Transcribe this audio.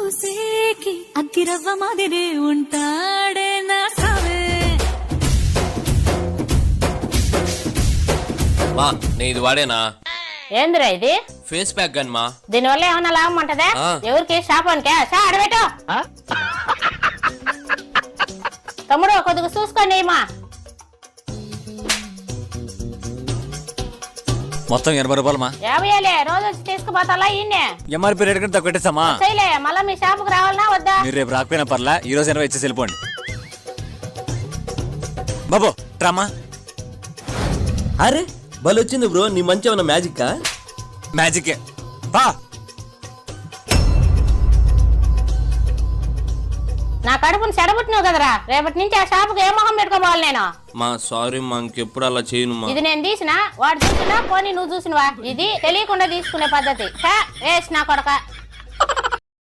చూసేకి అగ్గిరవ్వ మాదిరి ఉంటాడే నా సావే. మా నేను ఇది వాడేనా? ఏందిరా ఇది? ఫేస్ ప్యాక్ గన్ మా. దీనివల్ల ఏమన్నా లాభం ఉంటదా? ఎవరికి షాపానికే? అడబెట్టు తమ్ముడు, కొద్దిగా చూసుకోండి మా. మొత్తం 80 రూపాయలు మా. 50 రోజు వచ్చి తీసుకుపోతా. ఇన్నే ఎంఆర్పీ రేట్ కంటే తక్కువ పెట్టేస్తామా? చేయలే, మళ్ళా మీ షాపుకి రావాలనా వద్దా? మీరు రేపు రాకపోయినా పర్లా, ఈ రోజు 80 ఇచ్చేసి వెళ్ళిపోండి. బాబు ట్రామా. అరే బలొచ్చింది బ్రో, నీ మంచి ఏమన్నా మ్యాజిక్? మ్యాజిక్ బా. నా కడుపుని చెడబుట్టినావు కదరా, రేపటి నుంచి ఆ షాపుకి ఏ మొహం పెట్టుకోవాలి నేను? మా సారీ మా, ఇంకెప్పుడు అలా చేయను మా. ఇది నేను తీసినా, వాడు చూసినా పోనీ నువ్వు చూసినవా? ఇది తెలియకుండా తీసుకునే పద్ధతి. వేస్ట్ నా కొడక.